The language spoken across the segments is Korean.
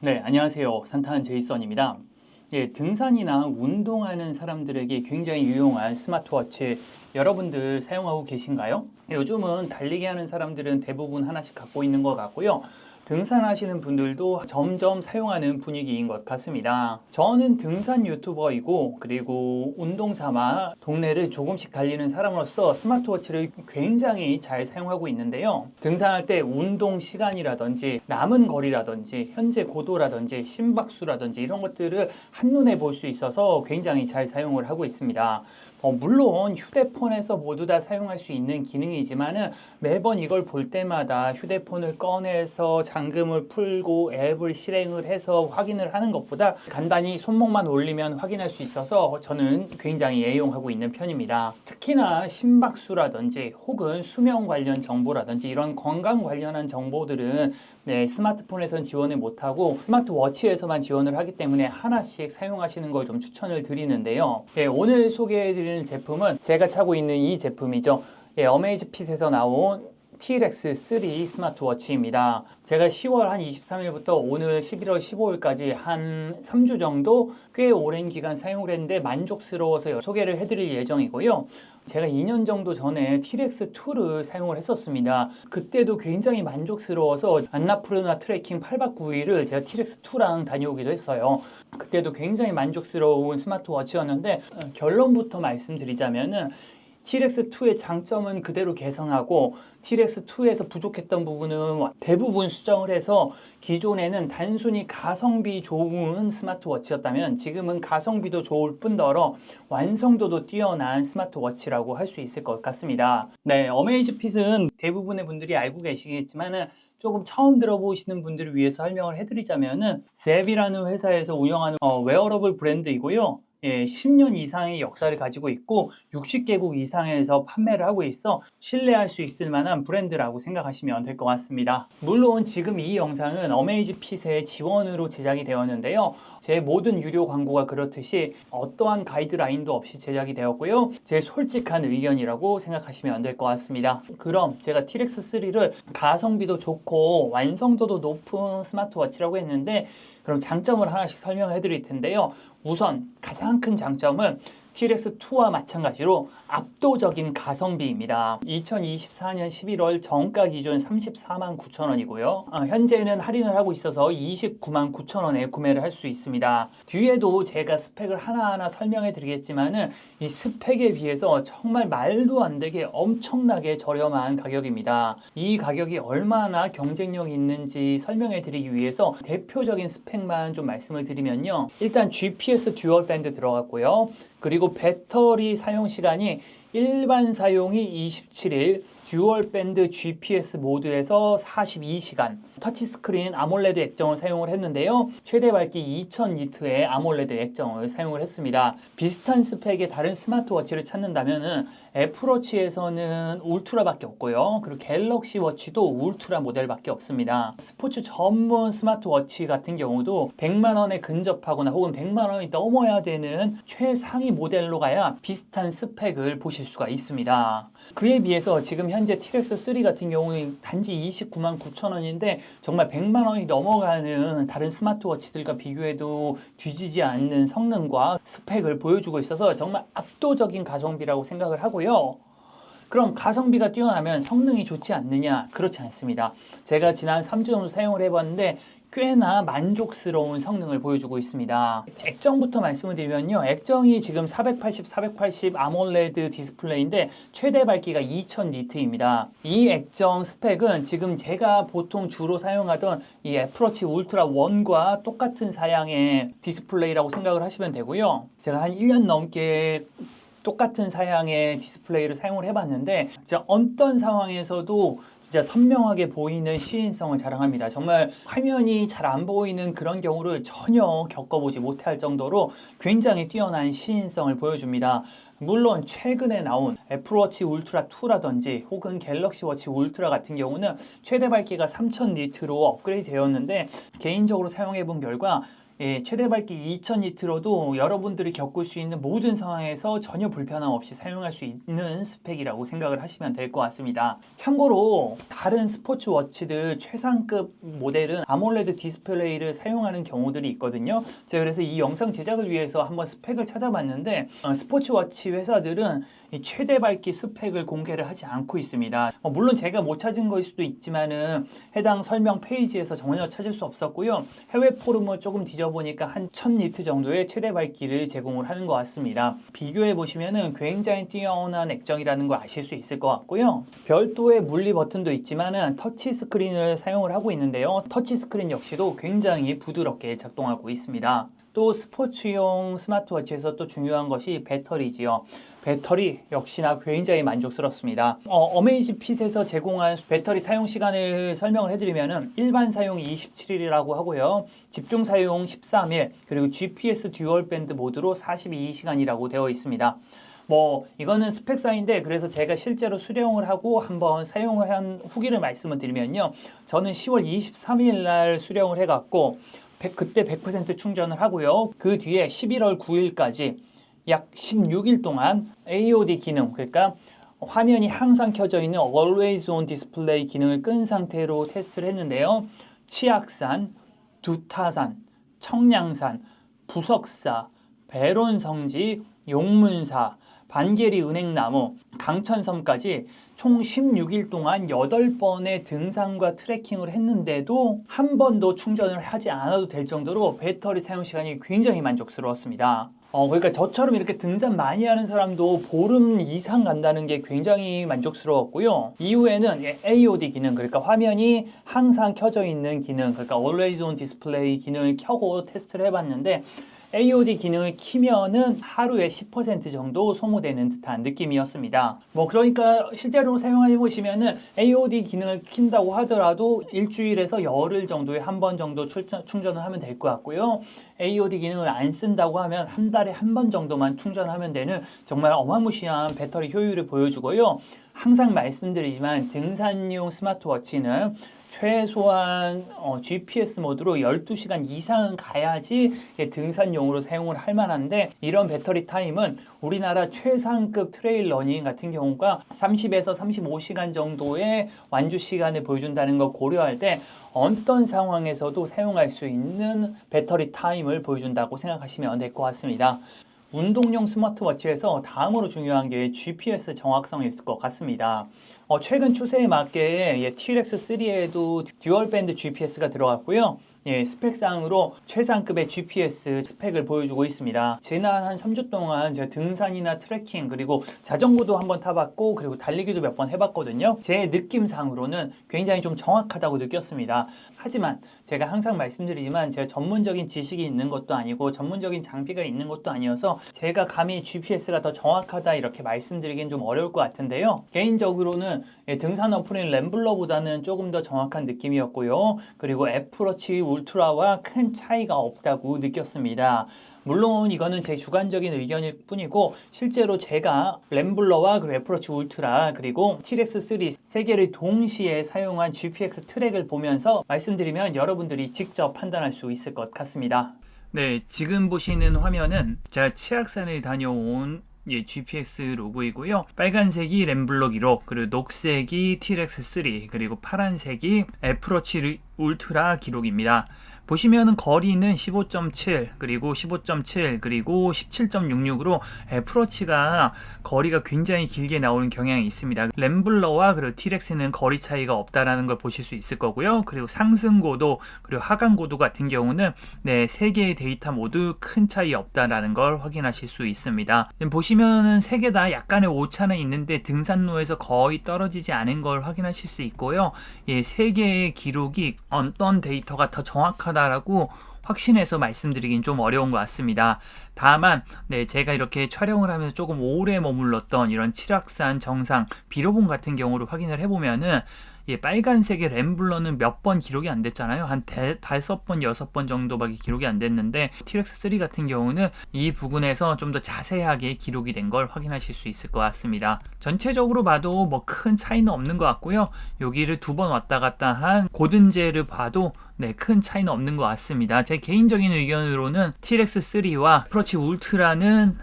네, 안녕하세요. 산타한 제이슨입니다. 예, 등산이나 운동하는 사람들에게 굉장히 유용한 스마트워치 여러분들 사용하고 계신가요? 요즘은 달리기 하는 사람들은 대부분 하나씩 갖고 있는 것 같고요. 등산하시는 분들도 점점 사용하는 분위기인 것 같습니다. 저는 등산 유튜버이고 그리고 운동 삼아 동네를 조금씩 달리는 사람으로서 스마트워치를 굉장히 잘 사용하고 있는데요. 등산할 때 운동 시간이라든지 남은 거리라든지 현재 고도라든지 심박수라든지 이런 것들을 한눈에 볼 수 있어서 굉장히 잘 사용을 하고 있습니다. 물론 휴대폰에서 모두 다 사용할 수 있는 기능이지만 매번 이걸 볼 때마다 휴대폰을 꺼내서 잠금을 풀고 앱을 실행을 해서 확인을 하는 것보다 간단히 손목만 올리면 확인할 수 있어서 저는 굉장히 애용하고 있는 편입니다. 특히나 심박수라든지 혹은 수면 관련 정보라든지 이런 건강 관련한 정보들은 스마트폰에선 지원을 못하고 스마트워치에서만 지원을 하기 때문에 하나씩 사용하시는 걸 좀 추천을 드리는데요. 오늘 소개해드리는 제품은 제가 차고 있는 이 제품이죠. 어메이즈핏에서 나온 TRX3 스마트워치입니다. 제가 10월 한 23일부터 오늘 11월 15일까지 한 3주 정도 꽤 오랜 기간 사용을 했는데 만족스러워서 소개를 해드릴 예정이고요. 제가 2년 정도 전에 TRX2를 사용을 했었습니다. 그때도 굉장히 만족스러워서 안나푸르나 트레킹 8박 9일을 제가 TRX2랑 다녀오기도 했어요. 그때도 굉장히 만족스러운 스마트워치였는데 결론부터 말씀드리자면은 TRX2의 장점은 그대로 개선하고 TRX2에서 부족했던 부분은 대부분 수정을 해서 기존에는 단순히 가성비 좋은 스마트워치였다면 지금은 가성비도 좋을 뿐더러 완성도도 뛰어난 스마트워치라고 할 수 있을 것 같습니다. 네, 어메이즈핏은 대부분의 분들이 알고 계시겠지만 조금 처음 들어보시는 분들을 위해서 설명을 해드리자면은 셉이라는 회사에서 운영하는 웨어러블 브랜드이고요. 10년 이상의 역사를 가지고 있고 60개국 이상에서 판매를 하고 있어 신뢰할 수 있을 만한 브랜드라고 생각하시면 될 것 같습니다. 물론 지금 이 영상은 어메이즈핏의 지원으로 제작이 되었는데요. 제 모든 유료 광고가 그렇듯이 어떠한 가이드라인도 없이 제작이 되었고요. 제 솔직한 의견이라고 생각하시면 될 것 같습니다. 그럼 제가 TRX3를 가성비도 좋고 완성도도 높은 스마트워치라고 했는데 그럼 장점을 하나씩 설명해 드릴 텐데요. 우선 가장 큰 장점은 TRX2와 마찬가지로 압도적인 가성비입니다. 2024년 11월 정가 기준 34만 9천 원이고요. 현재는 할인을 하고 있어서 29만 9천 원에 구매를 할 수 있습니다. 뒤에도 제가 스펙을 하나하나 설명해 드리겠지만은 이 스펙에 비해서 정말 말도 안 되게 엄청나게 저렴한 가격입니다. 이 가격이 얼마나 경쟁력이 있는지 설명해 드리기 위해서 대표적인 스펙만 좀 말씀을 드리면요. 일단 GPS 듀얼 밴드 들어갔고요. 그리고 배터리 사용 시간이 일반 사용이 27일, 듀얼 밴드 GPS 모드에서 42시간, 터치스크린 아몰레드 액정을 사용을 했는데요. 최대 밝기 2000니트의 아몰레드 액정을 사용을 했습니다. 비슷한 스펙의 다른 스마트워치를 찾는다면 애플워치에서는 울트라밖에 없고요. 그리고 갤럭시 워치도 울트라 모델밖에 없습니다. 스포츠 전문 스마트워치 같은 경우도 100만 원에 근접하거나 혹은 100만 원이 넘어야 되는 최상위 모델로 가야 비슷한 스펙을 보실 수가 있습니다. 그에 비해서 지금 현재 TRX3 같은 경우는 단지 29만 9천 원인데 정말 100만 원이 넘어가는 다른 스마트워치들과 비교해도 뒤지지 않는 성능과 스펙을 보여주고 있어서 정말 압도적인 가성비라고 생각을 하고요. 그럼 가성비가 뛰어나면 성능이 좋지 않느냐? 그렇지 않습니다. 제가 지난 3주 정도 사용을 해봤는데 꽤나 만족스러운 성능을 보여주고 있습니다. 액정부터 말씀을 드리면요. 액정이 지금 480 아몰레드 디스플레이인데 최대 밝기가 2000니트입니다. 이 액정 스펙은 지금 제가 보통 주로 사용하던 이 애플워치 울트라 1과 똑같은 사양의 디스플레이라고 생각을 하시면 되고요. 제가 한 1년 넘게 똑같은 사양의 디스플레이를 사용을 해봤는데 진짜 어떤 상황에서도 진짜 선명하게 보이는 시인성을 자랑합니다. 정말 화면이 잘 안 보이는 그런 경우를 전혀 겪어보지 못할 정도로 굉장히 뛰어난 시인성을 보여줍니다. 물론 최근에 나온 애플워치 울트라 2라든지 혹은 갤럭시 워치 울트라 같은 경우는 최대 밝기가 3000니트로 업그레이드 되었는데 개인적으로 사용해 본 결과 최대 밝기 2000니트로도 여러분들이 겪을 수 있는 모든 상황에서 전혀 불편함 없이 사용할 수 있는 스펙이라고 생각을 하시면 될 것 같습니다. 참고로 다른 스포츠워치들 최상급 모델은 아몰레드 디스플레이를 사용하는 경우들이 있거든요. 제가 그래서 이 영상 제작을 위해서 한번 스펙을 찾아봤는데 스포츠워치 회사들은 이 최대 밝기 스펙을 공개를 하지 않고 있습니다. 물론 제가 못 찾은 거일 수도 있지만은 해당 설명 페이지에서 전혀 찾을 수 없었고요. 해외 포럼을 조금 뒤져보니까 한 1000니트 정도의 최대 밝기를 제공을 하는 것 같습니다. 비교해 보시면은 굉장히 뛰어난 액정이라는 걸 아실 수 있을 것 같고요. 별도의 물리 버튼도 있지만은 터치 스크린을 사용을 하고 있는데요. 터치 스크린 역시도 굉장히 부드럽게 작동하고 있습니다. 또 스포츠용 스마트워치에서 또 중요한 것이 배터리지요. 배터리 역시나 굉장히 만족스럽습니다. 어메이지핏에서 제공한 배터리 사용 시간을 설명을 해드리면은 일반 사용 27일이라고 하고요. 집중 사용 13일, 그리고 GPS 듀얼 밴드 모드로 42시간이라고 되어 있습니다. 이거는 스펙사인데 그래서 제가 실제로 수령을 하고 한번 사용을 한 후기를 말씀을 드리면요. 저는 10월 23일 날 수령을 해갖고 그때 100% 충전을 하고요. 그 뒤에 11월 9일까지 약 16일 동안 AOD 기능, 그러니까 화면이 항상 켜져 있는 Always On 디스플레이 기능을 끈 상태로 테스트를 했는데요. 치악산, 두타산, 청량산, 부석사, 배론성지, 용문사, 반계리 은행나무, 강천섬까지 총 16일 동안 8번의 등산과 트레킹을 했는데도 한 번도 충전을 하지 않아도 될 정도로 배터리 사용 시간이 굉장히 만족스러웠습니다. 그러니까 저처럼 이렇게 등산 많이 하는 사람도 보름 이상 간다는 게 굉장히 만족스러웠고요. 이후에는 AOD 기능, 그러니까 화면이 항상 켜져 있는 기능, 그러니까 Always On 디스플레이 기능을 켜고 테스트를 해봤는데 AOD 기능을 키면은 하루에 10% 정도 소모되는 듯한 느낌이었습니다. 그러니까 실제로 사용해 보시면은 AOD 기능을 킨다고 하더라도 일주일에서 열흘 정도에 한 번 정도 충전을 하면 될 것 같고요. AOD 기능을 안 쓴다고 하면 한 달에 한 번 정도만 충전하면 되는 정말 어마무시한 배터리 효율을 보여주고요. 항상 말씀드리지만 등산용 스마트워치는 최소한 GPS 모드로 12시간 이상은 가야지 등산용으로 사용을 할 만한데 이런 배터리 타임은 우리나라 최상급 트레일 러닝 같은 경우가 30에서 35시간 정도의 완주 시간을 보여준다는 걸 고려할 때 어떤 상황에서도 사용할 수 있는 배터리 타임을 보여준다고 생각하시면 될 것 같습니다. 운동용 스마트워치에서 다음으로 중요한 게 GPS 정확성일 것 같습니다. 최근 추세에 맞게 T-Rex3에도 듀얼 밴드 GPS가 들어갔고요. 스펙상으로 최상급의 GPS 스펙을 보여주고 있습니다. 지난 한 3주 동안 제가 등산이나 트레킹 그리고 자전거도 한번 타봤고 그리고 달리기도 몇 번 해봤거든요. 제 느낌상으로는 굉장히 좀 정확하다고 느꼈습니다. 하지만 제가 항상 말씀드리지만 제가 전문적인 지식이 있는 것도 아니고 전문적인 장비가 있는 것도 아니어서 제가 감히 GPS가 더 정확하다 이렇게 말씀드리긴 좀 어려울 것 같은데요. 개인적으로는 등산 어플인 램블러보다는 조금 더 정확한 느낌이었고요. 그리고 애플워치 울트라와 큰 차이가 없다고 느꼈습니다. 물론 이거는 제 주관적인 의견일 뿐이고 실제로 제가 램블러와 그리고 애플워치 울트라 그리고 T-Rex3 세 개를 동시에 사용한 GPX 트랙을 보면서 말씀드리면 여러분들이 직접 판단할 수 있을 것 같습니다. 네, 지금 보시는 화면은 제가 치악산을 다녀온 GPX 로고이고요. 빨간색이 램블러 기록, 그리고 녹색이 T-Rex3, 그리고 파란색이 애플워치 울트라 기록입니다. 보시면은 거리는 15.7 그리고 15.7 그리고 17.66으로 애플워치가 거리가 굉장히 길게 나오는 경향이 있습니다. 램블러와 그리고 T-Rex는 거리 차이가 없다라는 걸 보실 수 있을 거고요. 그리고 상승고도 그리고 하강고도 같은 경우는 세 개의 데이터 모두 큰 차이 없다라는 걸 확인하실 수 있습니다. 보시면은 세 개 다 약간의 오차는 있는데 등산로에서 거의 떨어지지 않은 걸 확인하실 수 있고요. 세 개의 기록이 어떤 데이터가 더 정확하다 라고 확신해서 말씀드리긴 좀 어려운 것 같습니다. 다만 제가 이렇게 촬영을 하면서 조금 오래 머물렀던 이런 칠악산 정상 비료봉 같은 경우를 확인을 해보면은 빨간색의 램블러는 몇 번 기록이 안 됐잖아요. 한 5번, 6번 정도밖에 기록이 안 됐는데 TRX3 같은 경우는 이 부분에서 좀 더 자세하게 기록이 된 걸 확인하실 수 있을 것 같습니다. 전체적으로 봐도 뭐 큰 차이는 없는 것 같고요. 여기를 2번 왔다 갔다 한 고든제를 봐도 큰 차이는 없는 것 같습니다. 제 개인적인 의견으로는 TRX3와 애플워치 울트라는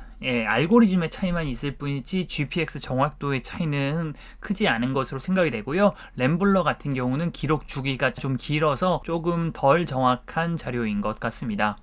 알고리즘의 차이만 있을 뿐이지 GPX 정확도의 차이는 크지 않은 것으로 생각이 되고요. 램블러 같은 경우는 기록 주기가 좀 길어서 조금 덜 정확한 자료인 것 같습니다.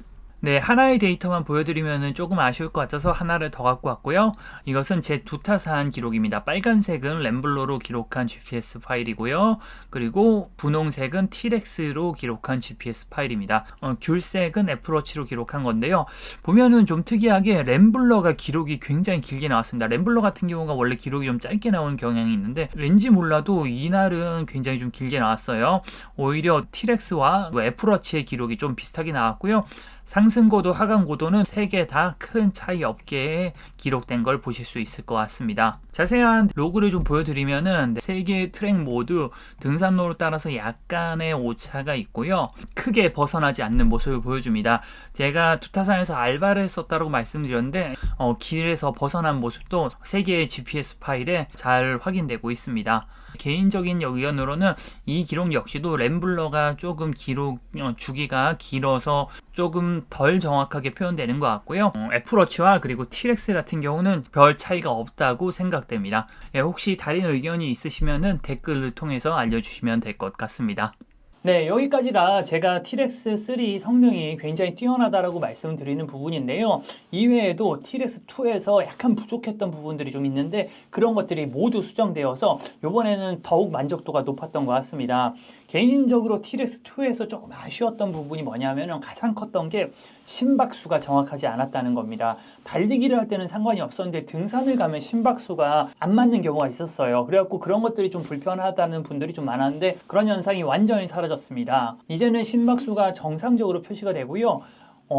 하나의 데이터만 보여드리면 조금 아쉬울 것 같아서 하나를 더 갖고 왔고요. 이것은 제 두타산 기록입니다. 빨간색은 램블러로 기록한 GPS 파일이고요. 그리고 분홍색은 TRX로 기록한 GPS 파일입니다. 귤색은 애플워치로 기록한 건데요. 보면은 좀 특이하게 램블러가 기록이 굉장히 길게 나왔습니다. 램블러 같은 경우가 원래 기록이 좀 짧게 나오는 경향이 있는데 왠지 몰라도 이날은 굉장히 좀 길게 나왔어요. 오히려 TRX와 애플워치의 기록이 좀 비슷하게 나왔고요. 상승고도 하강고도는 3개 다 큰 차이 없게 기록된 걸 보실 수 있을 것 같습니다. 자세한 로그를 좀 보여드리면은 3개의 트랙 모두 등산로를 따라서 약간의 오차가 있고요. 크게 벗어나지 않는 모습을 보여줍니다. 제가 두타산에서 알바를 했었다고 말씀드렸는데 길에서 벗어난 모습도 3개의 GPS 파일에 잘 확인되고 있습니다. 개인적인 의견으로는 이 기록 역시도 램블러가 조금 기록 주기가 길어서 조금 덜 정확하게 표현되는 것 같고요. 애플워치와 그리고 TRX 같은 경우는 별 차이가 없다고 생각됩니다. 혹시 다른 의견이 있으시면 댓글을 통해서 알려주시면 될 것 같습니다. 여기까지가 제가 TRX3 성능이 굉장히 뛰어나다라고 말씀드리는 부분인데요. 이외에도 TRX2에서 약간 부족했던 부분들이 좀 있는데 그런 것들이 모두 수정되어서 이번에는 더욱 만족도가 높았던 것 같습니다. 개인적으로 TRX2에서 조금 아쉬웠던 부분이 뭐냐면 가장 컸던 게 심박수가 정확하지 않았다는 겁니다. 달리기를 할 때는 상관이 없었는데 등산을 가면 심박수가 안 맞는 경우가 있었어요. 그래갖고 그런 것들이 좀 불편하다는 분들이 좀 많았는데 그런 현상이 완전히 사라졌습니다. 이제는 심박수가 정상적으로 표시가 되고요.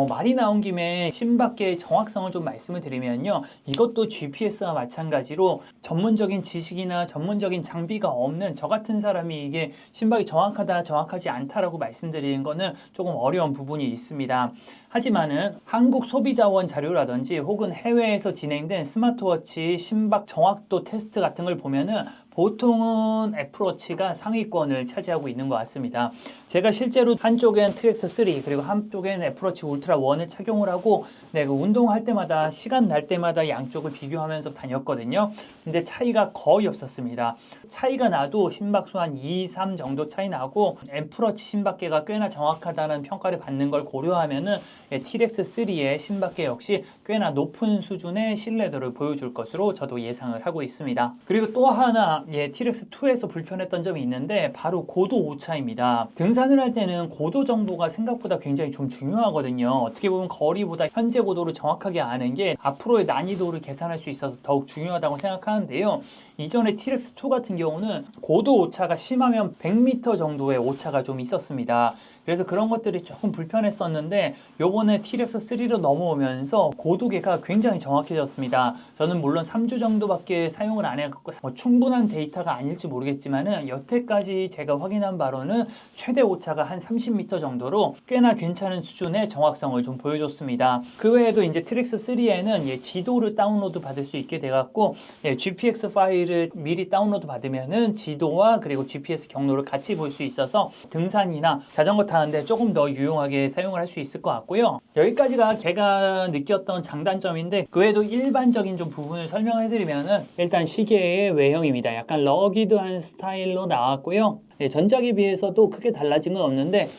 말이 나온 김에 심박계의 정확성을 좀 말씀을 드리면요. 이것도 GPS와 마찬가지로 전문적인 지식이나 전문적인 장비가 없는 저 같은 사람이 이게 심박이 정확하다, 정확하지 않다라고 말씀드리는 거는 조금 어려운 부분이 있습니다. 하지만은 한국 소비자원 자료라든지 혹은 해외에서 진행된 스마트워치 심박 정확도 테스트 같은 걸 보면은 보통은 애플워치가 상위권을 차지하고 있는 것 같습니다. 제가 실제로 한쪽엔 TRX3 그리고 한쪽엔 애플워치 울트라 1을 착용을 하고 그 운동할 때마다 시간 날 때마다 양쪽을 비교하면서 다녔거든요. 근데 차이가 거의 없었습니다. 차이가 나도 심박수 한 2, 3 정도 차이 나고 애플워치 심박계가 꽤나 정확하다는 평가를 받는 걸 고려하면은 TRX3의 심박계 역시 꽤나 높은 수준의 신뢰도를 보여줄 것으로 저도 예상을 하고 있습니다. 그리고 또 하나 TRX2에서 불편했던 점이 있는데 바로 고도 오차입니다. 등산을 할 때는 고도 정도가 생각보다 굉장히 좀 중요하거든요. 어떻게 보면 거리보다 현재 고도를 정확하게 아는 게 앞으로의 난이도를 계산할 수 있어서 더욱 중요하다고 생각하는데요. 이전에 TRX2 같은 경우는 고도 오차가 심하면 100m 정도의 오차가 좀 있었습니다. 그래서 그런 것들이 조금 불편했었는데 요번에 TRX3로 넘어오면서 고도계가 굉장히 정확해졌습니다. 저는 물론 3주 정도밖에 사용을 안 해갖고 충분한 데이터가 아닐지 모르겠지만은 여태까지 제가 확인한 바로는 최대 오차가 한 30m 정도로 꽤나 괜찮은 수준의 정확성을 좀 보여줬습니다. 그 외에도 이제 TRX3에는 지도를 다운로드 받을 수 있게 돼갖고 GPX 파일을 미리 다운로드 받으면은 지도와 그리고 GPS 경로를 같이 볼 수 있어서 등산이나 자전거 타는데 조금 더 유용하게 사용을 할 수 있을 것 같고요. 여기까지가 제가 느꼈던 장단점인데 그 외에도 일반적인 좀 부분을 설명해드리면은 일단 시계의 외형입니다. 약간 러기드한 스타일로 나왔고요. 전작에 비해서도 크게 달라진 건 없는데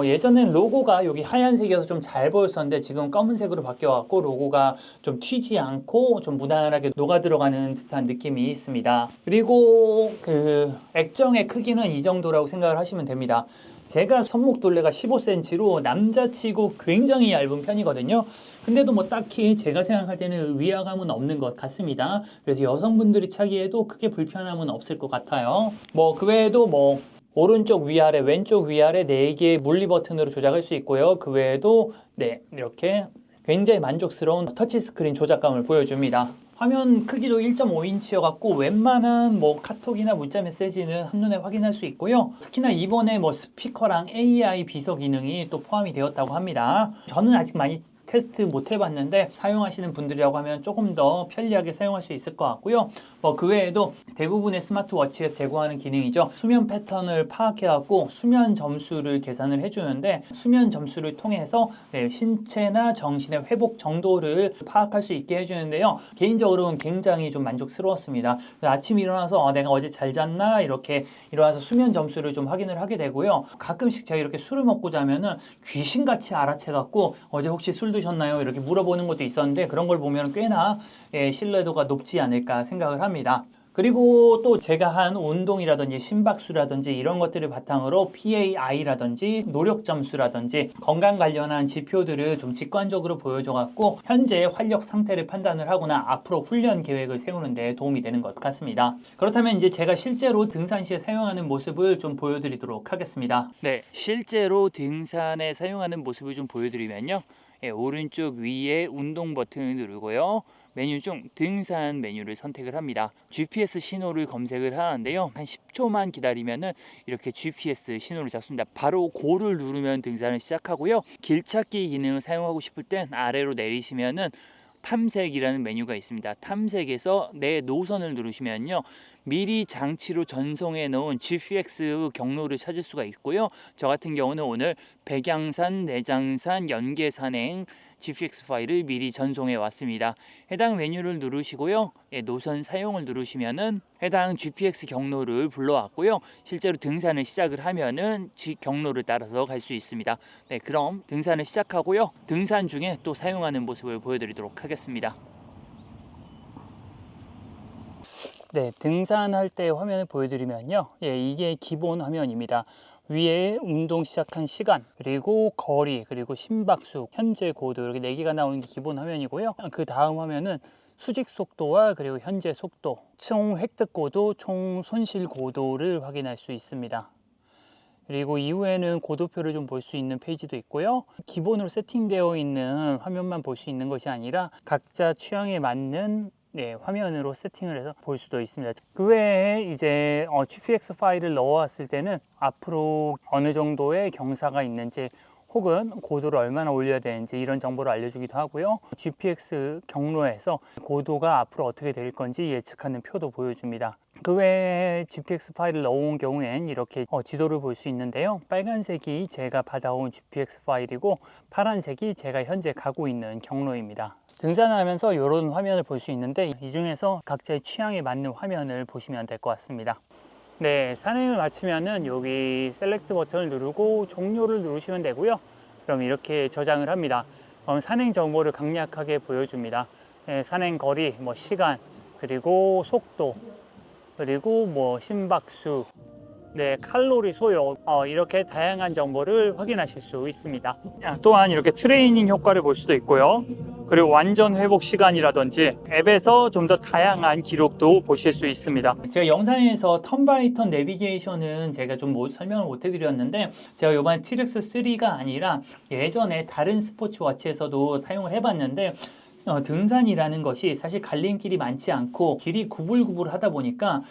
예전엔 로고가 여기 하얀색이어서 좀 잘 보였었는데 지금 검은색으로 바뀌어갖고 로고가 좀 튀지 않고 좀 무난하게 녹아 들어가는 듯한 느낌이 있습니다. 그리고 그 액정의 크기는 이 정도라고 생각을 하시면 됩니다. 제가 손목 둘레가 15cm로 남자치고 굉장히 얇은 편이거든요. 근데도 뭐 딱히 제가 생각할 때는 위화감은 없는 것 같습니다. 그래서 여성분들이 차기에도 크게 불편함은 없을 것 같아요. 그 외에도 오른쪽 위아래, 왼쪽 위아래 4개의 물리 버튼으로 조작할 수 있고요. 그 외에도 이렇게 굉장히 만족스러운 터치스크린 조작감을 보여줍니다. 화면 크기도 1.5인치여 갖고 웬만한 뭐 카톡이나 문자 메시지는 한눈에 확인할 수 있고요. 특히나 이번에 뭐 스피커랑 AI 비서 기능이 또 포함이 되었다고 합니다. 저는 아직 많이 테스트 못 해봤는데 사용하시는 분들이라고 하면 조금 더 편리하게 사용할 수 있을 것 같고요. 뭐 그 외에도 대부분의 스마트워치에서 제공하는 기능이죠. 수면 패턴을 파악해갖고 수면 점수를 계산을 해주는데 수면 점수를 통해서 신체나 정신의 회복 정도를 파악할 수 있게 해주는데요. 개인적으로는 굉장히 좀 만족스러웠습니다. 아침 일어나서 내가 어제 잘 잤나 이렇게 일어나서 수면 점수를 좀 확인을 하게 되고요. 가끔씩 제가 이렇게 술을 먹고 자면은 귀신같이 알아채갖고 어제 혹시 술 드셨나요? 이렇게 물어보는 것도 있었는데 그런 걸 보면 꽤나 신뢰도가 높지 않을까 생각을 합니다. 그리고 또 제가 한 운동이라든지 심박수라든지 이런 것들을 바탕으로 PAI라든지 노력 점수라든지 건강 관련한 지표들을 좀 직관적으로 보여줘갖고 현재 활력 상태를 판단을 하거나 앞으로 훈련 계획을 세우는 데 도움이 되는 것 같습니다. 그렇다면 이제 제가 실제로 등산 시에 사용하는 모습을 좀 보여드리도록 하겠습니다. 네, 실제로 등산에 사용하는 모습을 좀 보여드리면요. 오른쪽 위에 운동 버튼을 누르고요. 메뉴 중 등산 메뉴를 선택을 합니다. GPS 신호를 검색을 하는데요. 한 10초만 기다리면은 이렇게 GPS 신호를 잡습니다. 바로 고를 누르면 등산을 시작하고요. 길찾기 기능을 사용하고 싶을 땐 아래로 내리시면은 탐색이라는 메뉴가 있습니다. 탐색에서 내 노선을 누르시면요. 미리 장치로 전송해 놓은 GPX 경로를 찾을 수가 있고요. 저 같은 경우는 오늘 백양산, 내장산, 연계산행 GPX 파일을 미리 전송해 왔습니다. 해당 메뉴를 누르시고요. 노선 사용을 누르시면은 해당 GPX 경로를 불러왔고요. 실제로 등산을 시작을 하면은 경로를 따라서 갈 수 있습니다. 네, 그럼 등산을 시작하고요. 등산 중에 또 사용하는 모습을 보여드리도록 하겠습니다. 네, 등산할 때 화면을 보여드리면요. 이게 기본 화면입니다. 위에 운동 시작한 시간, 그리고 거리, 그리고 심박수, 현재 고도 이렇게 4개가 나오는 게 기본 화면이고요. 그 다음 화면은 수직 속도와 그리고 현재 속도, 총 획득 고도, 총 손실 고도를 확인할 수 있습니다. 그리고 이후에는 고도표를 좀 볼 수 있는 페이지도 있고요. 기본으로 세팅되어 있는 화면만 볼 수 있는 것이 아니라 각자 취향에 맞는 화면으로 세팅을 해서 볼 수도 있습니다. 그 외에 이제 GPX 파일을 넣어왔을 때는 앞으로 어느 정도의 경사가 있는지 혹은 고도를 얼마나 올려야 되는지 이런 정보를 알려주기도 하고요. GPX 경로에서 고도가 앞으로 어떻게 될 건지 예측하는 표도 보여줍니다. 그 외에 GPX 파일을 넣어온 경우엔 이렇게 지도를 볼 수 있는데요. 빨간색이 제가 받아온 GPX 파일이고 파란색이 제가 현재 가고 있는 경로입니다. 등산을 하면서 이런 화면을 볼 수 있는데 이 중에서 각자의 취향에 맞는 화면을 보시면 될 것 같습니다. 네, 산행을 마치면은 여기 셀렉트 버튼을 누르고 종료를 누르시면 되고요. 그럼 이렇게 저장을 합니다. 그럼 산행 정보를 간략하게 보여줍니다. 네, 산행 거리, 시간, 그리고 속도, 그리고 심박수, 네, 칼로리 소요 이렇게 다양한 정보를 확인하실 수 있습니다. 또한 이렇게 트레이닝 효과를 볼 수도 있고요. 그리고 완전 회복 시간이라든지 앱에서 좀 더 다양한 기록도 보실 수 있습니다. 제가 영상에서 턴 바이 턴 내비게이션은 제가 좀 설명을 못 해드렸는데 제가 이번에 티렉스 3가 아니라 예전에 다른 스포츠워치에서도 사용을 해봤는데 등산이라는 것이 사실 갈림길이 많지 않고 길이 구불구불하다 보니까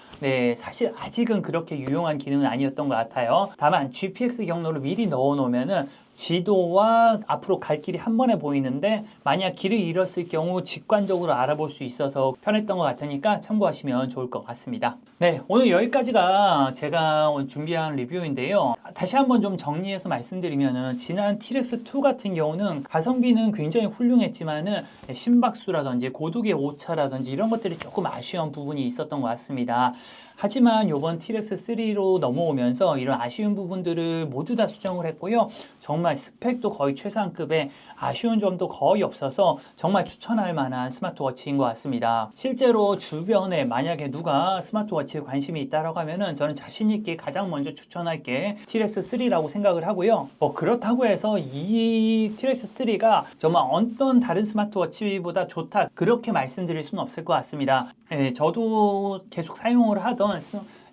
사실 아직은 그렇게 유용한 기능은 아니었던 것 같아요. 다만 GPX 경로를 미리 넣어 놓으면은 지도와 앞으로 갈 길이 한 번에 보이는데 만약 길을 잃었을 경우 직관적으로 알아볼 수 있어서 편했던 것 같으니까 참고하시면 좋을 것 같습니다. 네, 오늘 여기까지가 제가 준비한 리뷰인데요. 다시 한번 좀 정리해서 말씀드리면은 지난 TRX2 같은 경우는 가성비는 굉장히 훌륭했지만은 심박수라든지 고도계 오차라든지 이런 것들이 조금 아쉬운 부분이 있었던 것 같습니다. 하지만 이번 TRX3로 넘어오면서 이런 아쉬운 부분들을 모두 다 수정을 했고요. 정말 스펙도 거의 최상급에 아쉬운 점도 거의 없어서 정말 추천할 만한 스마트워치인 것 같습니다. 실제로 주변에 만약에 누가 스마트워치에 관심이 있다라고 하면은 저는 자신 있게 가장 먼저 추천할 게 TRX3라고 생각을 하고요. 그렇다고 해서 이 TRX3가 정말 어떤 다른 스마트워치보다 좋다 그렇게 말씀드릴 수는 없을 것 같습니다. 저도 계속 사용을 하던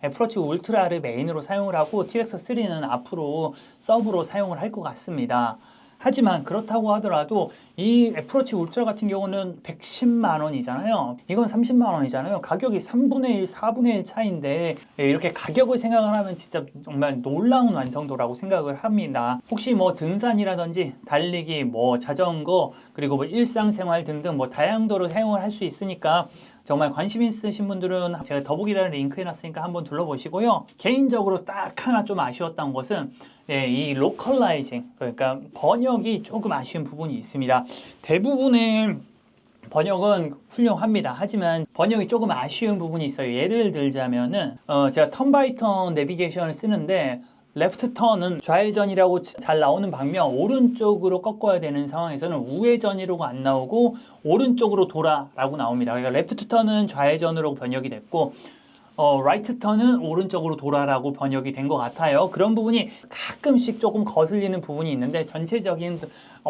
애플워치 울트라를 메인으로 사용을 하고 TRX3는 앞으로 서브로 사용을 할 것 같습니다. 하지만 그렇다고 하더라도 이 애플워치 울트라 같은 경우는 110만 원이잖아요. 이건 30만 원이잖아요. 가격이 3분의 1, 4분의 1 차이인데 이렇게 가격을 생각을 하면 진짜 정말 놀라운 완성도라고 생각을 합니다. 혹시 뭐 등산이라든지 달리기, 뭐 자전거, 그리고 뭐 일상생활 등등 뭐 다양도로 사용을 할 수 있으니까 정말 관심 있으신 분들은 제가 더보기란에 링크 해놨으니까 한번 둘러보시고요. 개인적으로 딱 하나 좀 아쉬웠던 것은 이 로컬라이징, 그러니까 번역이 조금 아쉬운 부분이 있습니다. 대부분의 번역은 훌륭합니다. 하지만 번역이 조금 아쉬운 부분이 있어요. 예를 들자면은 제가 턴 바이 턴 내비게이션을 쓰는데 레프트 턴은 좌회전이라고 잘 나오는 반면 오른쪽으로 꺾어야 되는 상황에서는 우회전이라고 안 나오고 오른쪽으로 돌아라고 나옵니다. 그러니까 레프트 턴은 좌회전으로 번역이 됐고 라이트 턴은 오른쪽으로 돌아라고 번역이 된 것 같아요. 그런 부분이 가끔씩 조금 거슬리는 부분이 있는데 전체적인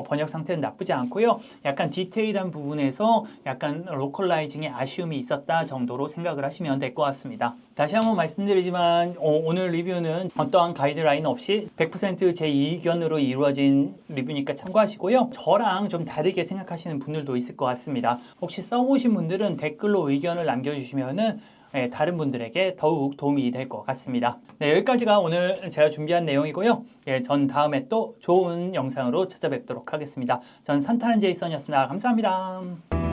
번역 상태는 나쁘지 않고요. 약간 디테일한 부분에서 약간 로컬라이징의 아쉬움이 있었다 정도로 생각을 하시면 될 것 같습니다. 다시 한번 말씀드리지만 오늘 리뷰는 어떠한 가이드라인 없이 100% 제 의견으로 이루어진 리뷰니까 참고하시고요. 저랑 좀 다르게 생각하시는 분들도 있을 것 같습니다. 혹시 써보신 분들은 댓글로 의견을 남겨주시면은 다른 분들에게 더욱 도움이 될 것 같습니다. 네, 여기까지가 오늘 제가 준비한 내용이고요. 전 다음에 또 좋은 영상으로 찾아뵙도록 하겠습니다. 전 산타는 제이슨이었습니다. 감사합니다.